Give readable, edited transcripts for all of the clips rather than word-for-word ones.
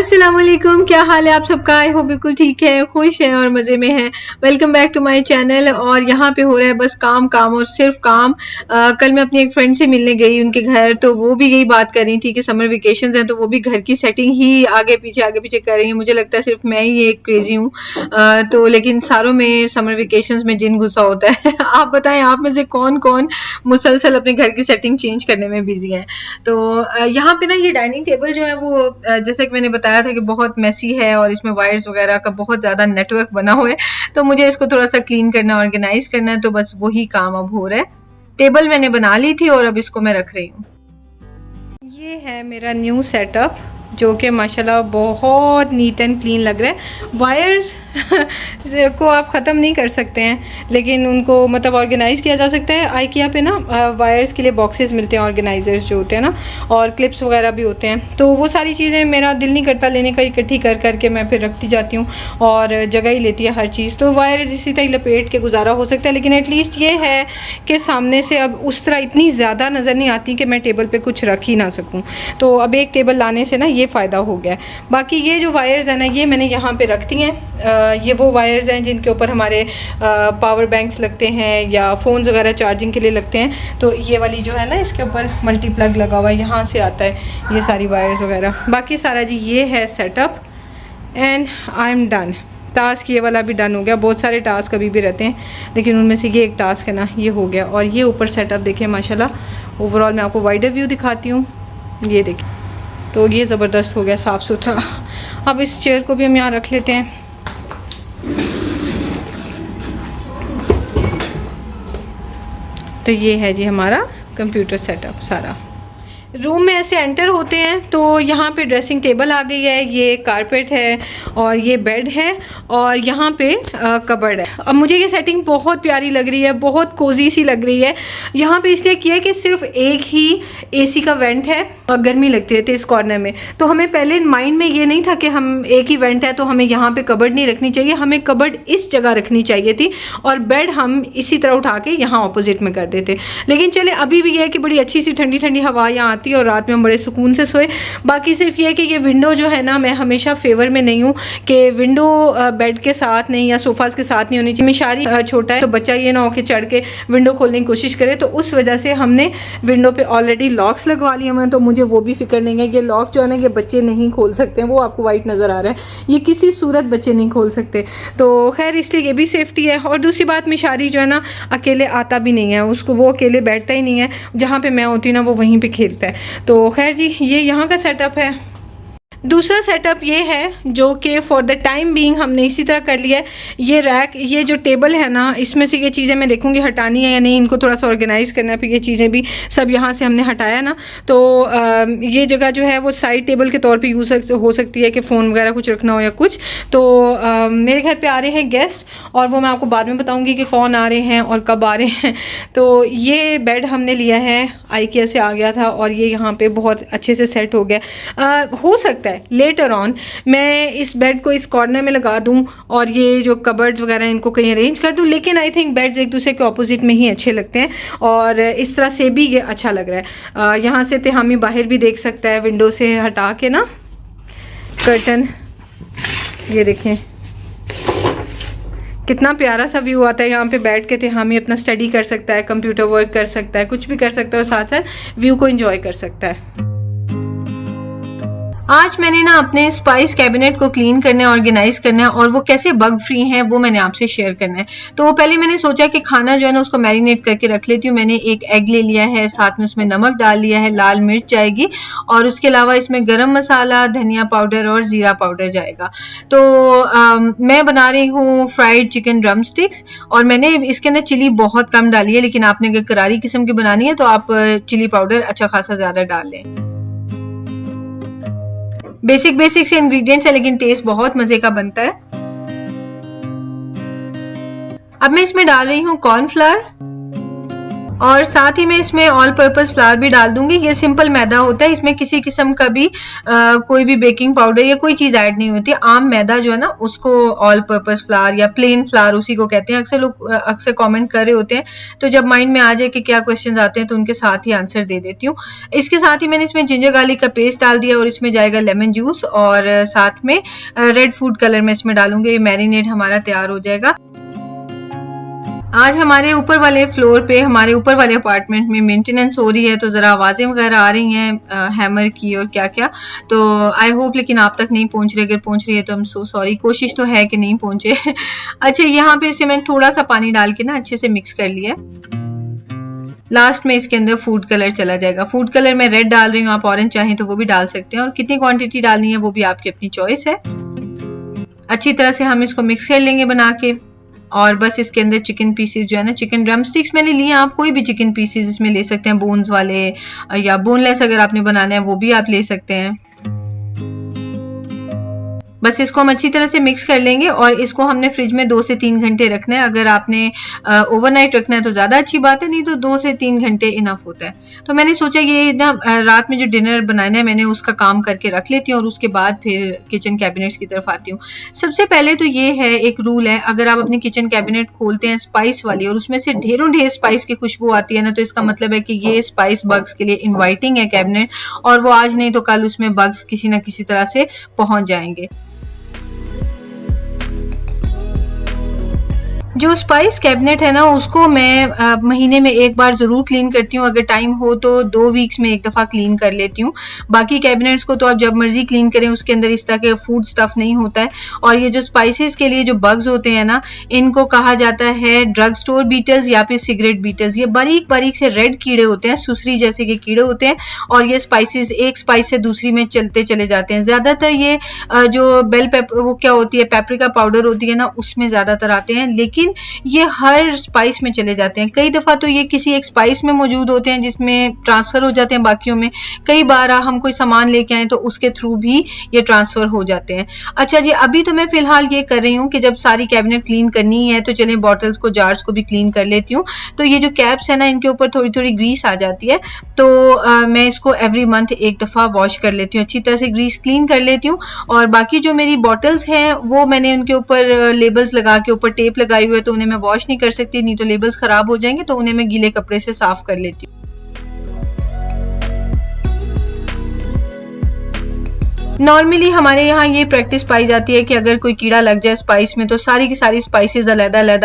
अस्सलाम वालेकुम, क्या हाल है आप सबका? आई हो बिल्कुल ठीक है, खुश हैं और मज़े में हैं। Welcome back to my channel. और यहाँ पे हो रहा है बस काम काम और सिर्फ काम। कल मैं अपनी एक फ्रेंड से मिलने गई उनके घर, तो वो भी यही बात कर रही थी कि समर वेकेशंस हैं तो वो भी घर की सेटिंग ही आगे पीछे कर रही है। मुझे लगता है सिर्फ मैं ही एक क्रेजी हूँ, तो लेकिन सारों में समर वेकेशंस में जिन गुस्सा होता है। आप बताएं, आप में से कौन कौन मुसलसल अपने घर की सेटिंग चेंज करने में बिजी है? तो यहाँ पे ना ये डाइनिंग टेबल जो है वो जैसे कि मैंने बताया था कि बहुत मेसी है और इसमें वायर्स वगैरह का बहुत ज़्यादा नेटवर्क बना हुआ है, तो मुझे इसको थोड़ा सा क्लीन करना, ऑर्गेनाइज करना है, तो बस वही काम अब हो रहा है। टेबल मैंने बना ली थी और अब इसको मैं रख रही हूँ। ये है मेरा न्यू सेटअप जो कि माशाल्लाह बहुत नीट एंड क्लीन लग रहा है। वायर्स को आप ख़त्म नहीं कर सकते हैं, लेकिन उनको मतलब ऑर्गेनाइज़ किया जा सकता है। आइकिया पे ना वायर्स के लिए बॉक्सेस मिलते हैं, ऑर्गेनाइजर्स जो होते हैं ना, और क्लिप्स वगैरह भी होते हैं। तो वो सारी चीज़ें मेरा दिल नहीं करता लेने का, इकट्ठी कर करके मैं फिर रखती जाती हूँ और जगह ही लेती है हर चीज़। तो वायर्स इसी तरह लपेट के गुजारा हो सकता है, लेकिन एटलीस्ट ये है कि सामने से अब उस तरह इतनी ज़्यादा नज़र नहीं आती कि मैं टेबल पर कुछ रख ही ना सकूँ। तो अब एक टेबल लाने से ना ये फ़ायदा हो गया। बाकी ये जो वायर्स हैं ना, ये मैंने यहाँ पे रख दी हैं। ये वो वायर्स हैं जिनके ऊपर हमारे पावर बैंक्स लगते हैं या फ़ोन्स वगैरह चार्जिंग के लिए लगते हैं। तो ये वाली जो है ना, इसके ऊपर मल्टी प्लग लगा हुआ है, यहाँ से आता है ये सारी वायर्स वगैरह। बाकी सारा जी ये है setup and I am done. Task ये वाला भी डन हो गया। बहुत सारे टास्क अभी भी रहते हैं, लेकिन उनमें से ये एक टास्क है ना, ये हो गया। और ये ऊपर सेटअप देखिए माशाल्लाह। ओवरऑल मैं आपको वाइडर व्यू दिखाती हूँ, ये देखिए, तो ये ज़बरदस्त हो गया, साफ़ सुथरा। अब इस चेयर को भी हम यहाँ रख लेते हैं। तो ये है जी हमारा कंप्यूटर सेटअप सारा। रूम में ऐसे एंटर होते हैं तो यहाँ पे ड्रेसिंग टेबल आ गई है, ये कारपेट है और ये बेड है और यहाँ पे कबर्ड है। अब मुझे ये सेटिंग बहुत प्यारी लग रही है, बहुत कोजी सी लग रही है। यहाँ पे इसलिए किया है कि सिर्फ एक ही एसी का वेंट है और गर्मी लगती रहती है इस कॉर्नर में। तो हमें पहले माइंड में ये नहीं था कि हम एक ही वेंट है तो हमें यहाँ पे कबर्ड नहीं रखनी चाहिए, हमें कबर्ड इस जगह रखनी चाहिए थी और बेड हम इसी तरह उठा के यहाँ ऑपोजिट में कर देते। लेकिन चले, अभी भी ये है कि बड़ी अच्छी सी ठंडी ठंडी हवा यहाँ और रात में हम बड़े सुकून से सोए। बाकी सिर्फ ये है कि ये विंडो जो है ना, मैं हमेशा फेवर में नहीं हूँ कि विंडो बेड के साथ नहीं या सोफाज के साथ नहीं होनी चाहिए। मिशारी छोटा है तो बच्चा ये ना हो कि चढ़ के विंडो खोलने की कोशिश करे, तो उस वजह से हमने विंडो पे ऑलरेडी लॉक्स लगवा लिए हैं। तो मुझे वो भी फिक्र नहीं है। ये लॉक जो है ना, ये बच्चे नहीं खोल सकते हैं, वो आपको वाइट नज़र आ रहा है, ये किसी सूरत बच्चे नहीं खोल सकते। तो खैर इसलिए ये भी सेफ्टी है। और दूसरी बात, मिशारी जो है ना अकेले आता भी नहीं है, उसको वो अकेले बैठता ही नहीं है। जहाँ पे मैं होती हूँ ना, वो वहीं पे खेलता है। तो खैर जी, ये यहाँ का सेटअप है। दूसरा सेटअप ये है जो कि फॉर द टाइम बीइंग हमने इसी तरह कर लिया है। ये रैक, ये जो टेबल है ना, इसमें से ये चीज़ें मैं देखूंगी हटानी है या नहीं, इनको थोड़ा सा ऑर्गेनाइज़ करना है। फिर ये चीज़ें भी सब यहाँ से हमने हटाया ना, तो ये जगह जो है वो साइड टेबल के तौर पे यूज़ हो सकती है कि फ़ोन वगैरह कुछ रखना हो या कुछ। तो मेरे घर पर आ रहे हैं गेस्ट और वो मैं आपको बाद में बताऊँगी कि कौन आ रहे हैं और कब आ रहे हैं। तो ये बेड हमने लिया है, आइकिया से आ गया था और ये यहाँ पर बहुत अच्छे से सेट हो गया। हो सकता है लेटर ऑन मैं इस बेड को इस कॉर्नर में लगा दूं और ये जो कबर्ड्स वगैरह इनको कहीं अरेंज कर दूं, लेकिन आई थिंक बेड्स एक दूसरे के ऑपोजिट में ही अच्छे लगते हैं और इस तरह से भी ये अच्छा लग रहा है। यहाँ से तेहामी बाहर भी देख सकता है विंडो से हटा के ना कर्टन। ये देखें कितना प्यारा सा व्यू आता है। यहाँ पे बैठ के तेहामी अपना स्टडी कर सकता है, कंप्यूटर वर्क कर सकता है, कुछ भी कर सकता है और साथ साथ व्यू को एंजॉय कर सकता है। आज मैंने ना अपने स्पाइस कैबिनेट को क्लीन करना है, ऑर्गेनाइज करना है और वो कैसे बग फ्री हैं वो मैंने आपसे शेयर करना है। तो पहले मैंने सोचा कि खाना जो है ना उसको मैरिनेट करके रख लेती हूँ। मैंने एक एग ले लिया है, साथ में उसमें नमक डाल लिया है, लाल मिर्च जाएगी और उसके अलावा इसमें गरम मसाला, धनिया पाउडर और जीरा पाउडर जाएगा। तो मैं बना रही हूँ फ्राइड चिकन ड्रम स्टिक्स और मैंने इसके अंदर चिली बहुत कम डाली है, लेकिन आपने अगर करारी किस्म की बनानी है तो आप चिली पाउडर अच्छा खासा ज़्यादा डाल लें। बेसिक से इंग्रेडिएंट्स है, लेकिन टेस्ट बहुत मजे का बनता है। अब मैं इसमें डाल रही हूँ कॉर्नफ्लावर और साथ ही मैं इसमें ऑल पर्पस फ्लावर भी डाल दूंगी। ये सिंपल मैदा होता है, इसमें किसी किस्म का भी कोई भी बेकिंग पाउडर या कोई चीज़ ऐड नहीं होती। आम मैदा जो है ना उसको ऑल पर्पस फ्लावर या प्लेन फ्लावर उसी को कहते हैं। अक्सर लोग अक्सर कमेंट कर रहे होते हैं, तो जब माइंड में आ जाए कि क्या क्वेश्चंस आते हैं तो उनके साथ ही आंसर दे देती हूँ। इसके साथ ही मैंने इसमें जिंजर गार्लिक का पेस्ट डाल दिया और इसमें जाएगा लेमन जूस और साथ में रेड फूड कलर मैं इसमें डालूंगी। ये मैरिनेट हमारा तैयार हो जाएगा। आज हमारे ऊपर वाले फ्लोर पे, हमारे ऊपर वाले अपार्टमेंट में मेंटेनेंस हो रही है, तो ज़रा आवाज़ें वगैरह आ रही हैं हैमर की और क्या क्या, तो आई होप लेकिन आप तक नहीं पहुंच रही। अगर पहुंच रही है तो हम सो सॉरी, कोशिश तो है कि नहीं पहुंचे। अच्छा, यहाँ पे इसे मैंने थोड़ा सा पानी डाल के ना अच्छे से मिक्स कर लिया। लास्ट में इसके अंदर फूड कलर चला जाएगा। फूड कलर मैं रेड डाल रही हूँ, आप ऑरेंज चाहें तो वो भी डाल सकते हैं, और कितनी क्वांटिटी डालनी है वो भी आपकी अपनी चॉइस है। अच्छी तरह से हम इसको मिक्स कर लेंगे बना के, और बस इसके अंदर चिकन पीसेस जो है ना, चिकन ड्रम स्टिक्स मैंने लिए, आप कोई भी चिकन पीसेस इसमें ले सकते हैं, बोन्स वाले या बोनलेस अगर आपने बनाना है वो भी आप ले सकते हैं। बस इसको हम अच्छी तरह से मिक्स कर लेंगे और इसको हमने फ्रिज में 2 से 3 घंटे रखना है। अगर आपने ओवरनाइट रखना है तो ज़्यादा अच्छी बात है, नहीं तो 2 से 3 घंटे इनफ होता है। तो मैंने सोचा ये ना रात में जो डिनर बनाना है मैंने उसका काम करके रख लेती हूँ और उसके बाद फिर किचन कैबिनेट्स की तरफ आती हूँ। सबसे पहले तो ये है, एक रूल है, अगर आप अपनी किचन कैबिनेट खोलते हैं स्पाइस वाली और उसमें से ढेरों ढेर स्पाइस की खुशबू आती है ना, तो इसका मतलब है कि ये स्पाइस बग्स के लिए इन्वाइटिंग है कैबिनेट, और वो आज नहीं तो कल उसमें बग्स किसी न किसी तरह से पहुँच जाएंगे। जो स्पाइस कैबिनेट है ना उसको मैं महीने में एक बार ज़रूर क्लीन करती हूँ। अगर टाइम हो तो 2 वीक्स में एक दफ़ा क्लीन कर लेती हूँ। बाकी कैबिनेट्स को तो आप जब मर्जी क्लीन करें, उसके अंदर इस तरह के फूड स्टफ़ नहीं होता है। और ये जो स्पाइसेस के लिए जो बग्स होते हैं ना, इनको कहा जाता है ड्रग स्टोर बीटल्स या फिर सिगरेट बीटल्स। ये बारीक बारीक से रेड कीड़े होते हैं, सुसरी जैसे के कीड़े होते हैं, और ये स्पाइसेस एक स्पाइस से दूसरी में चलते चले जाते हैं। ज़्यादातर ये जो बेल पेपर, वो क्या होती है, पेपरिका पाउडर होती है ना, उसमें ज़्यादातर आते हैं, लेकिन ये हर स्पाइस में चले जाते हैं। कई दफ़ा तो ये किसी एक स्पाइस में मौजूद होते हैं जिसमें ट्रांसफ़र हो जाते हैं बाकियों में। कई बार हम कोई सामान लेके आए तो उसके थ्रू भी ये ट्रांसफ़र हो जाते हैं। अच्छा जी, अभी तो मैं फ़िलहाल ये कर रही हूँ कि जब सारी कैबिनेट क्लीन करनी है तो चलें बॉटल्स को, जार्स को भी क्लीन कर लेती हूँ। तो ये जो कैप्स है ना, इनके ऊपर थोड़ी थोड़ी ग्रीस आ जाती है, तो मैं इसको एवरी मंथ एक दफ़ा वॉश कर लेती हूँ, अच्छी तरह से ग्रीस क्लीन कर लेती हूँ। और बाकी जो मेरी बॉटल्स हैं वो मैंने उनके ऊपर लेबल्स लगा के ऊपर टेप लगाई हुई है, तो उन्हें मैं वॉश नहीं कर सकती, नहीं तो लेबल्स खराब हो जाएंगे, तो उन्हें मैं गीले कपड़े से साफ कर लेती हूँ। नॉर्मली हमारे यहाँ ये प्रैक्टिस पाई जाती है कि अगर कोई कीड़ा लग जाए स्पाइस में तो सारी की सारी स्पाइसेस अलग-अलग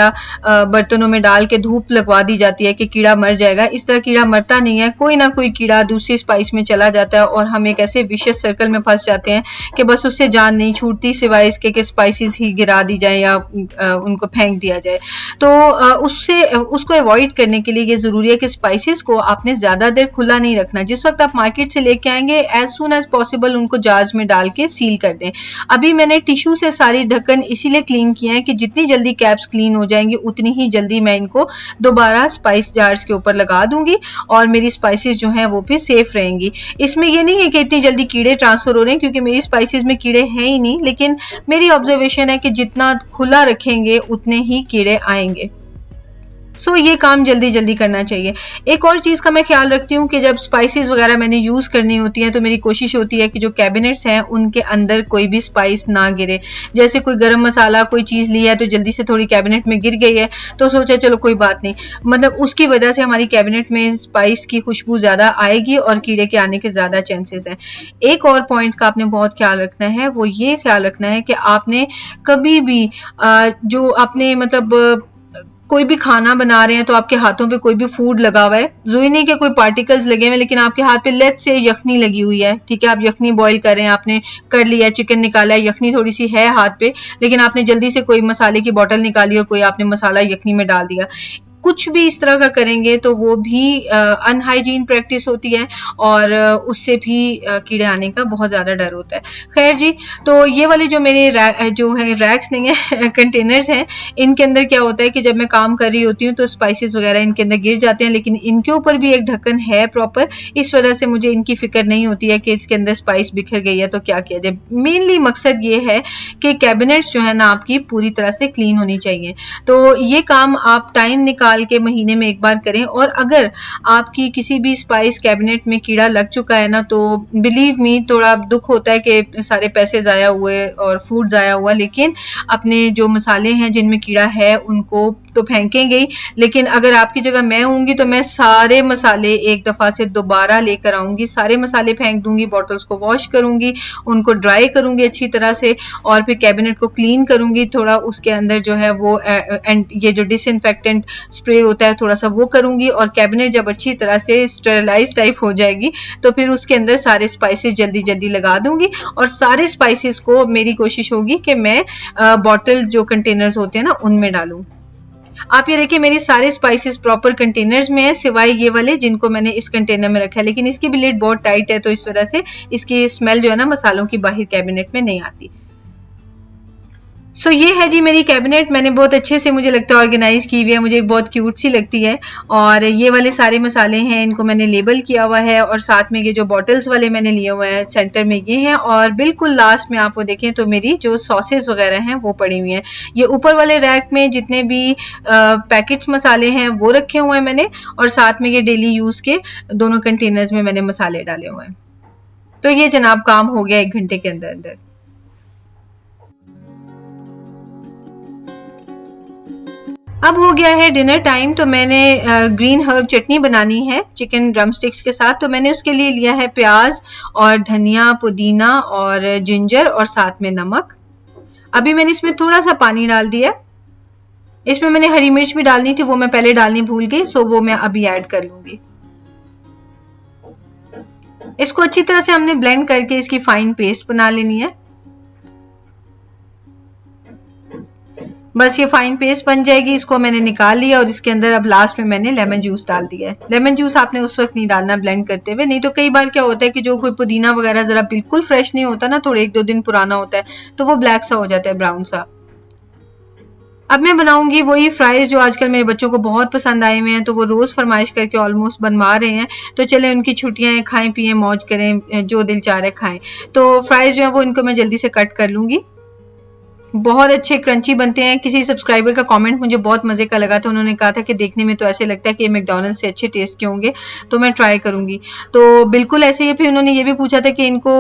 बर्तनों में डाल के धूप लगवा दी जाती है कि कीड़ा मर जाएगा। इस तरह कीड़ा मरता नहीं है, कोई ना कोई कीड़ा दूसरी स्पाइस में चला जाता है और हम एक ऐसे विशियस सर्कल में फंस जाते हैं कि बस उससे जान नहीं छूटती सिवाय इसके कि स्पाइसेस ही गिरा दी जाए या उनको फेंक दिया जाए। तो उसको अवॉइड करने के लिए ये ज़रूरी है कि स्पाइसेस को आपने ज़्यादा देर खुला नहीं रखना। जिस वक्त आप मार्केट से लेके आएंगे, एज सुन एज पॉसिबल उनको जार्स में डाल के सील कर दें। अभी मैंने टिश्यू से सारी ढक्कन इसीलिए क्लीन किए हैं कि जितनी जल्दी कैप्स क्लीन हो जाएंगी उतनी ही जल्दी मैं इनको दोबारा स्पाइस जार्स के ऊपर लगा दूंगी और मेरी स्पाइसेस जो हैं वो फिर सेफ रहेंगी। इसमें ये नहीं है कि इतनी जल्दी कीड़े ट्रांसफर हो रहे हैं, क्योंकि मेरी स्पाइसेस में कीड़े हैं ही नहीं, लेकिन मेरी ऑब्जर्वेशन है कि जितना खुला रखेंगे उतने ही कीड़े आएंगे। सो ये काम जल्दी जल्दी करना चाहिए। एक और चीज़ का मैं ख्याल रखती हूँ कि जब स्पाइसेस वगैरह मैंने यूज़ करनी होती हैं तो मेरी कोशिश होती है कि जो कैबिनेट्स हैं उनके अंदर कोई भी स्पाइस ना गिरे। जैसे कोई गरम मसाला कोई चीज़ ली है तो जल्दी से थोड़ी कैबिनेट में गिर गई है तो सोचा चलो कोई बात नहीं, मतलब उसकी वजह से हमारी कैबिनेट में स्पाइस की खुशबू ज़्यादा आएगी और कीड़े के आने के ज़्यादा चांसेस हैं। एक और पॉइंट का आपने बहुत ख्याल रखना है, वो ये ख्याल रखना है कि आपने कभी भी जो आपने मतलब कोई भी खाना बना रहे हैं तो आपके हाथों पे कोई भी फूड लगा हुआ है, ज़रूरी नहीं कि कोई पार्टिकल्स लगे हुए हैं, लेकिन आपके हाथ पे लेट्स से यखनी लगी हुई है, ठीक है, आप यखनी बॉईल कर रहे हैं, आपने कर लिया, चिकन निकाला है, यखनी थोड़ी सी है हाथ पे, लेकिन आपने जल्दी से कोई मसाले की बोतल निकाली और कोई आपने मसाला यखनी में डाल दिया। कुछ भी इस तरह का करेंगे तो वो भी अनहाइजीन प्रैक्टिस होती है और उससे भी कीड़े आने का बहुत ज़्यादा डर होता है। खैर जी, तो ये वाले जो मेरे जो है रैक्स नहीं है कंटेनर्स हैं, इनके अंदर क्या होता है कि जब मैं काम कर रही होती हूँ तो स्पाइसेस वगैरह इनके अंदर गिर जाते हैं, लेकिन इनके ऊपर भी एक ढक्कन है प्रॉपर, इस वजह से मुझे इनकी फिक्र नहीं होती है कि इसके अंदर स्पाइस बिखर गई है तो क्या किया जाए। मेनली मकसद ये है कि कैबिनेट्स जो है ना आपकी पूरी तरह से क्लीन होनी चाहिए। तो ये काम आप टाइम निकाल साल के महीने में एक बार करें। और अगर आपकी किसी भी स्पाइस कैबिनेट में कीड़ा लग चुका है ना, तो बिलीव मी थोड़ा दुख होता है कि सारे पैसे ज़ाया हुए और फूड ज़ाया हुआ, लेकिन अपने जो मसाले हैं जिनमें कीड़ा है उनको तो फेंकेंगे ही, लेकिन अगर आपकी जगह मैं होंगी तो मैं सारे मसाले एक दफ़ा से दोबारा लेकर आऊँगी, सारे मसाले फेंक दूंगी, बॉटल्स को वॉश करूँगी, उनको ड्राई करूँगी अच्छी तरह से, और फिर कैबिनेट को क्लीन करूँगी, थोड़ा उसके अंदर जो है वो ये जो डिसइंफेक्टेंट स्प्रे होता है थोड़ा सा वो करूँगी, और कैबिनेट जब अच्छी तरह से स्टेरिलाइज टाइप हो जाएगी तो फिर उसके अंदर सारे स्पाइसेस जल्दी जल्दी लगा दूंगी। और सारे स्पाइसेस को मेरी कोशिश होगी कि मैं बॉटल जो कंटेनर्स होते हैं ना उनमें डालूं। आप ये देखिए मेरी सारे स्पाइसेस प्रॉपर कंटेनर्स में है, सिवाय ये वाले जिनको मैंने इस कंटेनर में रखा है, लेकिन इसकी भी लिड बहुत टाइट है तो इस वजह से इसकी स्मेल जो है ना मसालों की बाहर कैबिनेट में नहीं आती। सो ये है जी मेरी कैबिनेट, मैंने बहुत अच्छे से मुझे लगता है ऑर्गेनाइज की हुई है, मुझे बहुत क्यूट सी लगती है। और ये वाले सारे मसाले हैं इनको मैंने लेबल किया हुआ है, और साथ में ये जो बॉटल्स वाले मैंने लिए हुए हैं सेंटर में ये हैं, और बिल्कुल लास्ट में आप वो देखें तो मेरी जो सॉसेस वगैरह हैं वो पड़ी हुई हैं। ये ऊपर वाले रैक में जितने भी पैकेट्स मसाले हैं वो रखे हुए हैं मैंने, और साथ में ये डेली यूज के दोनों कंटेनर्स में मैंने मसाले डाले हुए हैं। तो ये जनाब काम हो गया 1 घंटे के अंदर अंदर। अब हो गया है डिनर टाइम, तो मैंने ग्रीन हर्ब चटनी बनानी है चिकन ड्रम स्टिक्स के साथ। तो मैंने उसके लिए लिया है प्याज और धनिया, पुदीना और जिंजर और साथ में नमक। अभी मैंने इसमें थोड़ा सा पानी डाल दिया। इसमें मैंने हरी मिर्च भी डालनी थी, वो मैं पहले डालनी भूल गई, सो वो मैं अभी ऐड कर लूंगी। इसको अच्छी तरह से हमने ब्लेंड करके इसकी फाइन पेस्ट बना लेनी है। बस ये फाइन पेस्ट बन जाएगी, इसको मैंने निकाल लिया, और इसके अंदर अब लास्ट में मैंने लेमन जूस डाल दिया है। लेमन जूस आपने उस वक्त नहीं डालना ब्लेंड करते हुए, नहीं तो कई बार क्या होता है कि जो कोई पुदीना वगैरह जरा बिल्कुल फ्रेश नहीं होता ना, थोड़े 1-2 दिन पुराना होता है, तो वो ब्लैक सा हो जाता है, ब्राउन सा। अब मैं बनाऊंगी वही फ्राइज जो आजकल मेरे बच्चों को बहुत पसंद आए हुए हैं, तो वो रोज फरमाइश करके ऑलमोस्ट बनवा रहे हैं। तो चले उनकी छुट्टियां हैं, खाएं पिए मौज करें, जो दिल चाह रहा है खाएं। तो फ्राइज जो है वो इनको मैं जल्दी से कट कर लूंगी। बहुत अच्छे क्रंची बनते हैं। किसी सब्सक्राइबर का कमेंट मुझे बहुत मजे का लगा था, उन्होंने कहा था कि देखने में तो ऐसे लगता है कि मैकडॉनल्ड्स से अच्छे टेस्ट के होंगे, तो मैं ट्राई करूंगी। तो बिल्कुल ऐसे ही। फिर उन्होंने ये भी पूछा था कि इनको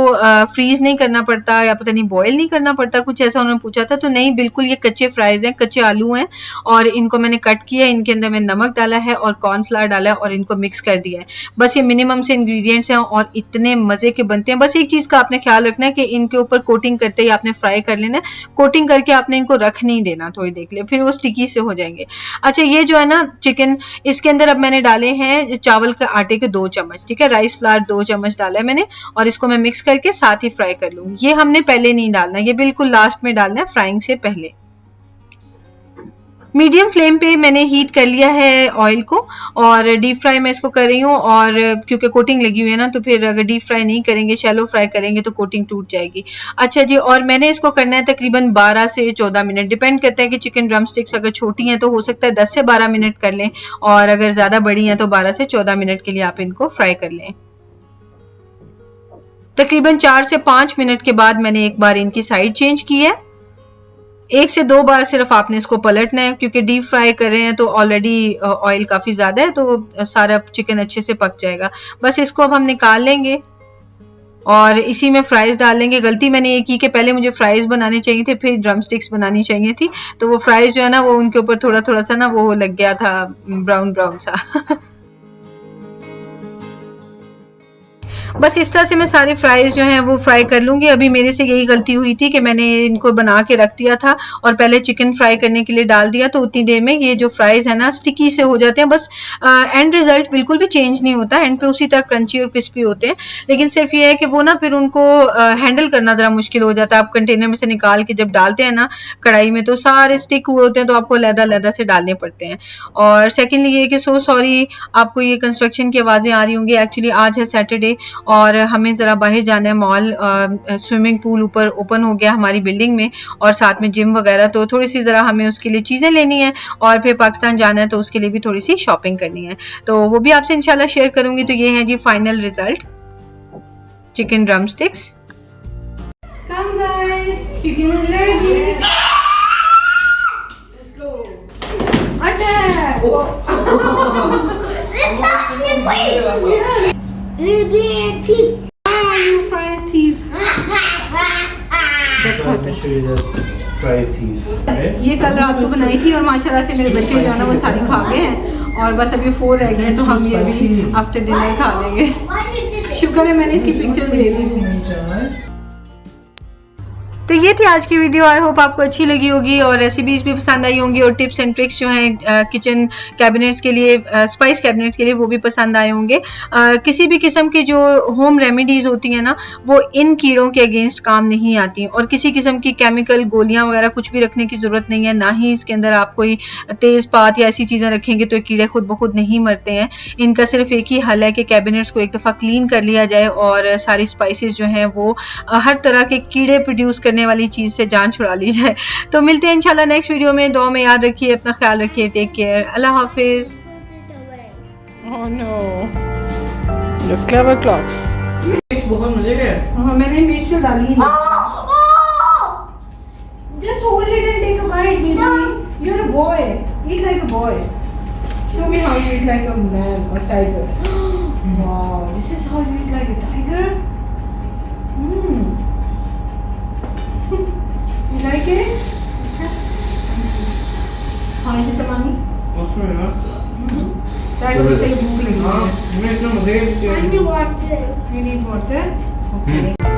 फ्रीज नहीं करना पड़ता या पता नहीं बॉयल नहीं करना पड़ता, कुछ ऐसा उन्होंने पूछा था। तो नहीं, बिल्कुल ये कच्चे फ्राइज हैं, कच्चे आलू हैं, और इनको मैंने कट किया, इनके अंदर मैंने नमक डाला है और कॉर्नफ्लावर डाला है और इनको मिक्स कर दिया है। बस ये मिनिमम से इंग्रेडिएंट्स हैं और इतने मजे के बनते हैं। बस एक चीज का आपने ख्याल रखना है कि इनके ऊपर कोटिंग करते ही आपने फ्राई कर लेना है, कोटिंग करके आपने इनको रख नहीं देना थोड़ी देर के लिए, फिर वो स्टिकी से हो जाएंगे। अच्छा, ये जो है ना चिकन, इसके अंदर अब मैंने डाले हैं चावल के आटे के 2 चम्मच, ठीक है, राइस फ्लावर 2 चम्मच डाला है मैंने, और इसको मैं मिक्स करके साथ ही फ्राई कर लूंगी। ये हमने पहले नहीं डालना, ये बिल्कुल लास्ट में डालना है, फ्राइंग से पहले। मीडियम फ्लेम पे मैंने हीट कर लिया है ऑयल को, और डीप फ्राई मैं इसको कर रही हूँ। और क्योंकि कोटिंग लगी हुई है ना, तो फिर अगर डीप फ्राई नहीं करेंगे, शैलो फ्राई करेंगे तो कोटिंग टूट जाएगी। अच्छा जी, और मैंने इसको करना है तकरीबन 12 से 14 मिनट, डिपेंड करता है कि चिकन ड्रम स्टिक्स अगर छोटी हैं तो हो सकता है 10 से 12 मिनट कर लें, और अगर ज्यादा बड़ी हैं तो 12 से 14 मिनट के लिए आप इनको फ्राई कर लें। तकरीबन 4 से 5 मिनट के बाद मैंने एक बार इनकी साइड चेंज की है। 1 से 2 बार सिर्फ आपने इसको पलटना है, क्योंकि डीप फ्राई कर रहे हैं तो ऑलरेडी ऑयल काफी ज्यादा है, तो सारा चिकन अच्छे से पक जाएगा। बस इसको अब हम निकाल लेंगे और इसी में फ्राइज डाल लेंगे। गलती मैंने ये की कि पहले मुझे फ्राइज बनाने चाहिए थे, फिर ड्रम स्टिक्स बनानी चाहिए थी, तो वो फ्राइज जो है ना वो उनके ऊपर थोड़ा थोड़ा सा ना वो लग गया था, ब्राउन ब्राउन सा। बस इस तरह से मैं सारे फ्राइज जो हैं वो फ्राई कर लूंगी। अभी मेरे से यही गलती हुई थी कि मैंने इनको बना के रख दिया था और पहले चिकन फ्राई करने के लिए डाल दिया, तो उतनी देर में ये जो फ्राइज है ना स्टिकी से हो जाते हैं। बस एंड रिजल्ट बिल्कुल भी चेंज नहीं होता, एंड पे उसी तरह क्रंची और क्रिस्पी होते हैं, लेकिन सिर्फ ये है कि वो ना फिर उनको हैंडल करना जरा मुश्किल हो जाता है। आप कंटेनर में से निकाल के जब डालते हैं ना कढ़ाई में, तो सारे स्टिक हुए होते हैं, तो आपको अलग-अलग से डालने पड़ते हैं। और सेकेंडली ये कि सो सॉरी, आपको ये कंस्ट्रक्शन की आवाजें आ रही होंगी। एक्चुअली आज है सैटरडे और हमें ज़रा बाहर जाना है, मॉल, स्विमिंग पूल ऊपर ओपन हो गया हमारी बिल्डिंग में, और साथ में जिम वगैरह, तो थोड़ी सी ज़रा हमें उसके लिए चीज़ें लेनी है, और फिर पाकिस्तान जाना है तो उसके लिए भी थोड़ी सी शॉपिंग करनी है, तो वो भी आपसे इंशाल्लाह शेयर करूंगी। तो ये है जी final result, chicken drumsticks. Come guys, chicken is ready. Let's go. Attack! Fries thief. ये कल रात को बनाई थी और माशाल्लाह से मेरे बच्चे जो है ना वो सारी खा गए हैं और बस अभी 4 रह गए हैं, तो हम ये भी आफ्टर डिनर खा लेंगे। शुक्र है मैंने इसकी पिक्चर्स ले ली थी। तो ये थी आज की वीडियो। आई होप आपको अच्छी लगी होगी और रेसिपीज भी पसंद आई होंगी और टिप्स एंड ट्रिक्स जो हैं किचन कैबिनेट्स के लिए, स्पाइस कैबिनेट्स के लिए, वो भी पसंद आए होंगे। किसी भी किस्म की जो होम रेमेडीज़ होती हैं ना, वो इन कीड़ों के अगेंस्ट काम नहीं आती और किसी किस्म की केमिकल गोलियां वगैरह कुछ भी रखने की ज़रूरत नहीं है, ना ही इसके अंदर आप कोई तेज़पात या ऐसी चीज़ें रखेंगे तो कीड़े खुद ब खुद नहीं मरते हैं। इनका सिर्फ एक ही हल है कि कैबिनेट्स को एक दफ़ा क्लीन कर लिया जाए और सारी स्पाइसेस जो हैं वो हर तरह के कीड़े प्रोड्यूस करने वाली चीज से जान छुड़ा ली जाए। तो मिलते हैं इंशाल्लाह नेक्स्ट वीडियो में। दुआ में याद रखिए, अपना ख्याल रखिए, टेक केयर, अल्लाह हाफिज। Oh no, the clever clocks बहुत मजे का है। हां मैंने मिर्च तो डाली है। Just hold it and take a bite baby, you are a boy, eat like a boy, show me how you eat like a man और tiger. Wow, this is how you eat like a tiger. You like it? हाँ इसे तमानी। उसमें ना। Tiger से भूख लगी है। हाँ, मैं इतना मजे का। You need water? Okay.